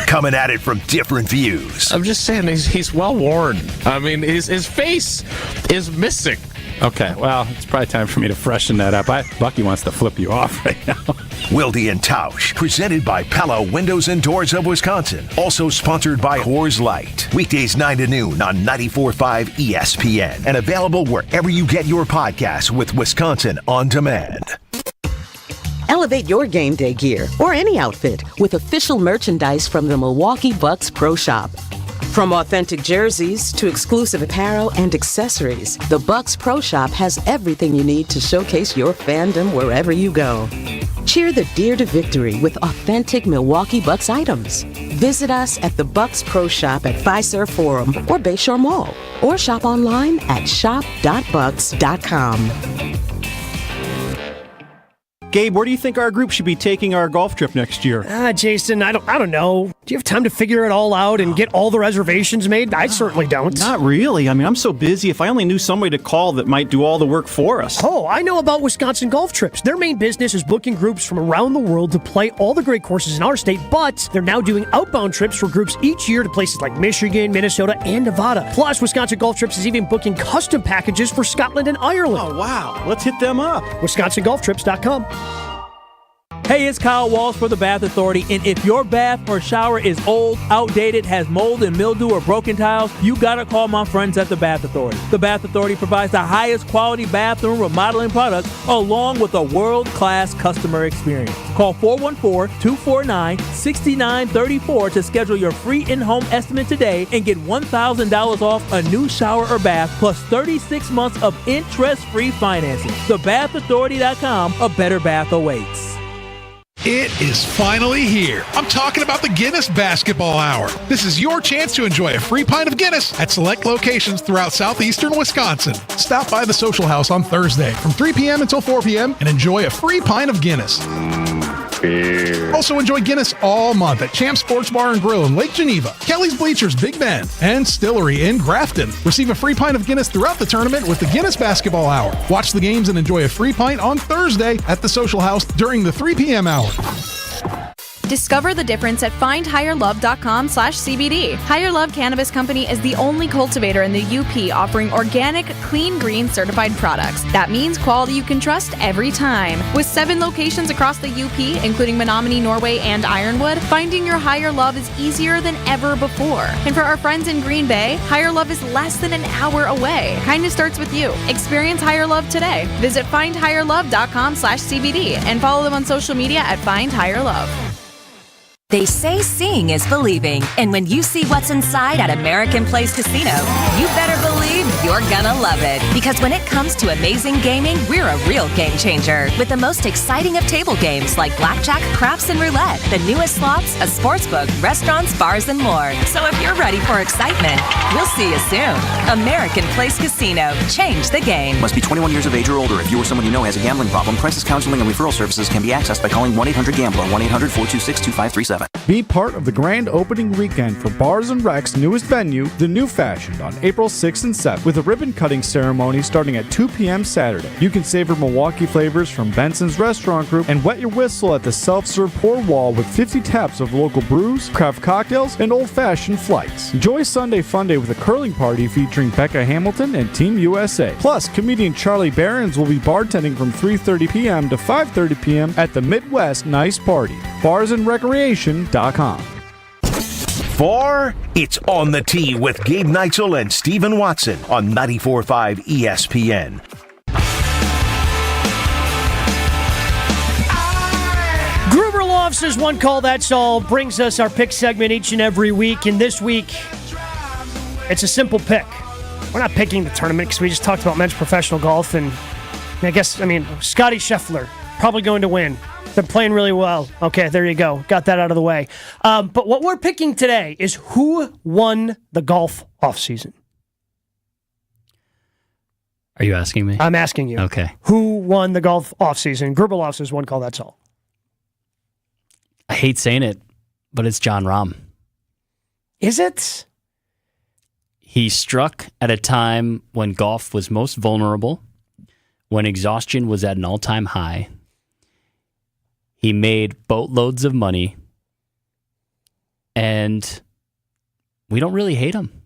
Coming at it from different views. I'm just saying he's well worn. I mean, his face is missing. Okay, well, it's probably time for me to freshen that up. Bucky wants to flip you off right now. Wilde and Tausch, presented by Pella Windows and Doors of Wisconsin. Also sponsored by Coors Light. Weekdays 9 to noon on 94.5 ESPN. And available wherever you get your podcasts with Wisconsin On Demand. Elevate your game day gear or any outfit with official merchandise from the Milwaukee Bucks Pro Shop. From authentic jerseys to exclusive apparel and accessories, the Bucks Pro Shop has everything you need to showcase your fandom wherever you go. Cheer the deer to victory with authentic Milwaukee Bucks items. Visit us at the Bucks Pro Shop at Fiserv Forum or Bayshore Mall, or shop online at shop.bucks.com. Gabe, where do you think our group should be taking our golf trip next year? Jason, I don't know. Do you have time to figure it all out and get all the reservations made? I certainly don't. Not really. I mean, I'm so busy. If I only knew somebody to call that might do all the work for us. Oh, I know about Wisconsin Golf Trips. Their main business is booking groups from around the world to play all the great courses in our state, but they're now doing outbound trips for groups each year to places like Michigan, Minnesota, and Nevada. Plus, Wisconsin Golf Trips is even booking custom packages for Scotland and Ireland. Oh, wow. Let's hit them up. WisconsinGolfTrips.com. Hey, it's Kyle Walsh for the Bath Authority, and if your bath or shower is old, outdated, has mold and mildew or broken tiles, you gotta call my friends at the Bath Authority. The Bath Authority provides the highest quality bathroom remodeling products along with a world-class customer experience. Call 414-249-6934 to schedule your free in-home estimate today and get $1,000 off a new shower or bath plus 36 months of interest-free financing. TheBathAuthority.com, a better bath awaits. It is finally here. I'm talking about the Guinness Basketball Hour. This is your chance to enjoy a free pint of Guinness at select locations throughout southeastern Wisconsin. Stop by the Social House on Thursday from 3 p.m. until 4 p.m. and enjoy a free pint of Guinness. Also enjoy Guinness all month at Champ Sports Bar and Grill in Lake Geneva, Kelly's Bleachers, Big Bend, and Stillery in Grafton. Receive a free pint of Guinness throughout the tournament with the Guinness Basketball Hour. Watch the games and enjoy a free pint on Thursday at the Social House during the 3 p.m. hour. Discover the difference at findhigherlove.com/CBD. Higher Love Cannabis Company is the only cultivator in the UP offering organic, clean, green certified products. That means quality you can trust every time. With 7 locations across the UP, including Menominee, Norway, and Ironwood, finding your Higher Love is easier than ever before. And for our friends in Green Bay, Higher Love is less than an hour away. Kindness starts with you. Experience Higher Love today. Visit findhigherlove.com/CBD and follow them on social media at Find Higher Love. They say seeing is believing, and when you see what's inside at American Place Casino, you better believe you're gonna love it. Because when it comes to amazing gaming, we're a real game changer. With the most exciting of table games like blackjack, craps, and roulette, the newest slots, a sportsbook, restaurants, bars, and more. So if you're ready for excitement, we'll see you soon. American Place Casino. Change the game. Must be 21 years of age or older. If you or someone you know has a gambling problem, crisis counseling and referral services can be accessed by calling 1-800-GAMBLER, 1-800-426-2537. Be part of the grand opening weekend for Bars and Rec's newest venue, The New Fashioned, on April 6th and 7th, with a ribbon-cutting ceremony starting at 2 p.m. Saturday. You can savor Milwaukee flavors from Benson's Restaurant Group and wet your whistle at the self-serve pour wall with 50 taps of local brews, craft cocktails, and old-fashioned flights. Enjoy Sunday Fun Day with a curling party featuring Becca Hamilton and Team USA. Plus, comedian Charlie Barons will be bartending from 3:30 p.m. to 5:30 p.m. at the Midwest Nice Party. BarsandRecreation.com. For It's on the Tee with Gabe Neitzel and Stephen Watson on 94.5 ESPN. Gruber Law Offices One Call, That's All brings us our pick segment each and every week. And this week, it's a simple pick. We're not picking the tournament because we just talked about men's professional golf. And Scotty Scheffler, probably going to win. They're playing really well. Okay, there you go. Got that out of the way. But what we're picking today is who won the golf offseason. Are you asking me? I'm asking you. Okay. Who won the golf offseason? Gruber Law Offices One Call, That's All. I hate saying it, but it's Jon Rahm. Is it? He struck at a time when golf was most vulnerable, when exhaustion was at an all-time high. He made boatloads of money, and we don't really hate him.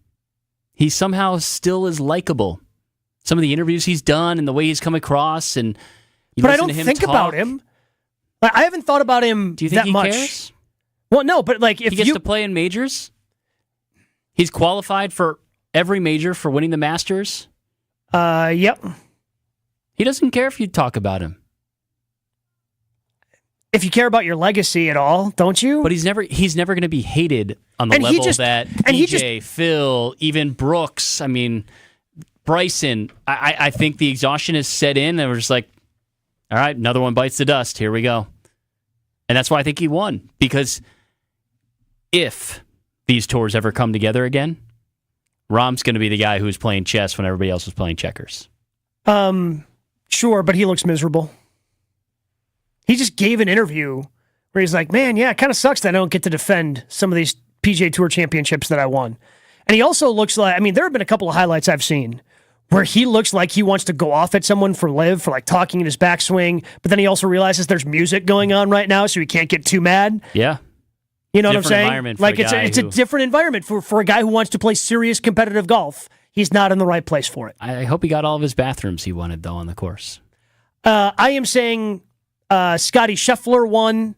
He somehow still is likable. Some of the interviews he's done and the way he's come across, and but I don't think about him. I haven't thought about him. Do you think that he much. cares? Well, no, but like if he gets to play in majors, he's qualified for every major for winning the Masters. Yep. He doesn't care if you talk about him. If you care about your legacy at all, don't you? But he's never going to be hated on the level that DJ, Phil, even Brooks, Bryson. I think the exhaustion has set in, and we're just like, all right, another one bites the dust. Here we go. And that's why I think he won. Because if these tours ever come together again, Rahm's going to be the guy who's playing chess when everybody else was playing checkers. Sure, but he looks miserable. He just gave an interview where he's like, man, yeah, it kind of sucks that I don't get to defend some of these PGA Tour championships that I won. And he also looks like, there have been a couple of highlights I've seen where he looks like he wants to go off at someone for like talking in his backswing, but then he also realizes there's music going on right now, so he can't get too mad. Yeah. You know what I'm saying? Like it's a different environment for a guy who wants to play serious competitive golf. He's not in the right place for it. I hope he got all of his bathrooms he wanted, though, on the course. I am saying Scotty Scheffler won,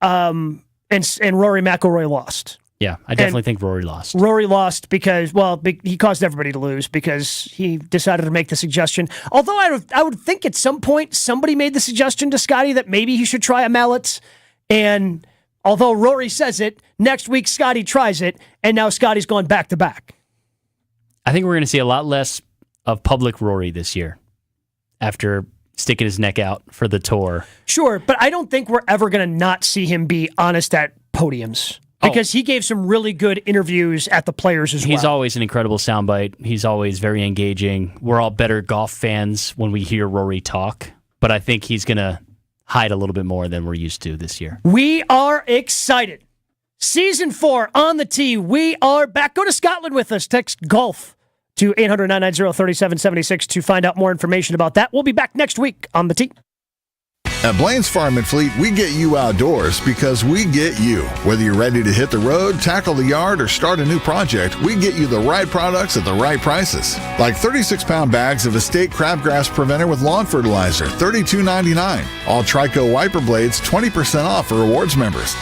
and Rory McIlroy lost. Yeah, I definitely think Rory lost. Rory lost because, he caused everybody to lose because he decided to make the suggestion. Although I would think at some point somebody made the suggestion to Scotty that maybe he should try a mallet. And although Rory says it, next week Scotty tries it, and now Scotty's gone back-to-back. I think we're going to see a lot less of public Rory this year after sticking his neck out for the tour. Sure, but I don't think we're ever going to not see him be honest at podiums. Because he gave some really good interviews at the Players as well. He's always an incredible soundbite. He's always very engaging. We're all better golf fans when we hear Rory talk. But I think he's going to hide a little bit more than we're used to this year. We are excited. Season 4 on the tee. We are back. Go to Scotland with us. Text golf to 800-990-3776 to find out more information about that. We'll be back next week on the tee. At Blaine's Farm and Fleet, we get you outdoors because we get you. Whether you're ready to hit the road, tackle the yard, or start a new project, we get you the right products at the right prices. Like 36-pound bags of Estate Crabgrass Preventer with lawn fertilizer, $32.99. All Trico wiper blades, 20% off for rewards members.